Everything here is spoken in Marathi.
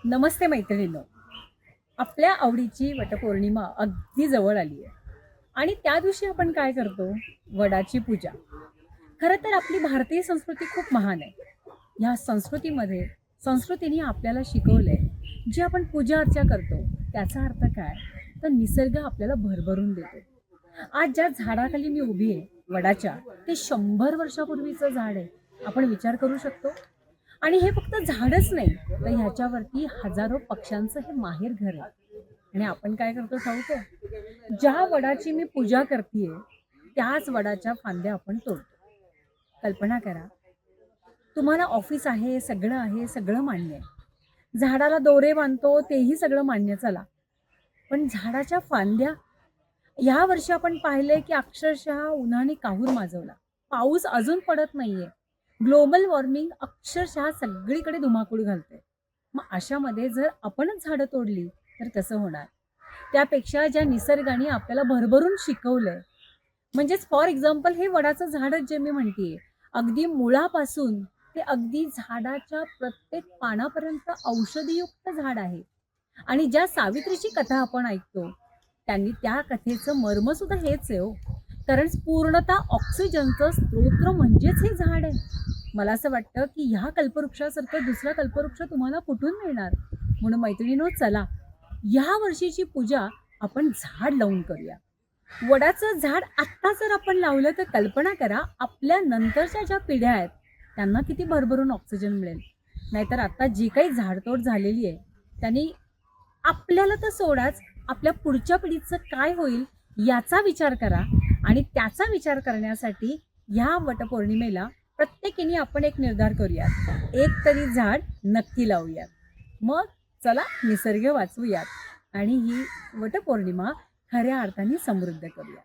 नमस्ते मैत्रिणींनो. आपल्या आवडीची वटपौर्णिमा अगदी जवळ आली आहे आणि त्या दिवशी आपण काय करतो? वडाची पूजा. खरं तर आपली भारतीय संस्कृती खूप महान आहे. या संस्कृतीने आपल्याला शिकवलंय, जी आपण पूजा अर्चा करतो त्याचा अर्थ काय? तर निसर्ग आपल्याला भरभरून देतो. आज ज्या झाडाखाली मी उभी आहे वडाच्या, ते 100 वर्षापूर्वीचं झाड आहे. आपण विचार करू शकतो? आणि हे फक्त झाडच नाही, तर ह्याच्यावरती हजारो पक्ष्यांचं हे माहेर घर आहे. आणि आपण काय करतो ठाऊक आहे? ज्या वडाची मी पूजा करतेय, त्याच वडाच्या फांद्या आपण तोडतो. कल्पना करा, तुम्हाला ऑफिस आहे, सगळं आहे, सगळं मान्य आहे. झाडाला दोरे बांधतो, तेही सगळं मान्य चला. पण झाडाच्या फांद्या, ह्या वर्षी आपण पाहिलंय की अक्षरशः उन्हाने काहूर माजवला. पाऊस अजून पडत नाहीये. ग्लोबल वॉर्मिंग अक्षरशः सगळीकडे धुमाकूळ घालते. मग अशामध्ये जर आपणच झाडं तोडली तर कसं होणार? त्यापेक्षा ज्या निसर्गाने आपल्याला भरभरून शिकवलंय, म्हणजेच फॉर एक्झाम्पल हे वडाचं झाडच जे मी म्हणतेय, अगदी मुळापासून ते अगदी झाडाच्या प्रत्येक पानापर्यंत औषधीयुक्त झाड आहे. आणि ज्या सावित्रीची कथा आपण ऐकतो, त्यांनी त्या कथेचं मर्म सुद्धा हेच आहे हो. कारण पूर्णतः ऑक्सिजनचं स्तोत्र म्हणजेच हे झाड आहे. मला असं वाटतं की ह्या कल्पवृक्षासारखं दुसरा कल्पवृक्ष तुम्हाला कुठून मिळणार? म्हणून मैत्रिणींनो, चला ह्या वर्षीची पूजा आपण झाड लावून करूया. वडाचं झाड आत्ता जर आपण लावलं तर कल्पना करा, आपल्या नंतरच्या ज्या पिढ्या आहेत त्यांना किती भरभरून ऑक्सिजन मिळेल. नाहीतर आता जी काही झाडतोड झालेली आहे, त्यांनी आपल्याला तर सोडाच, आपल्या पुढच्या पिढीचं काय होईल याचा विचार करा. आणि त्याचा विचार करण्यासाठी ह्या वटपौर्णिमेला प्रत्येकीने आपण एक निर्धार करूयात, एक तरी झाड नक्की लावूयात. मग चला निसर्ग वाचवूयात आणि ही वटपौर्णिमा खऱ्या अर्थाने समृद्ध करूया.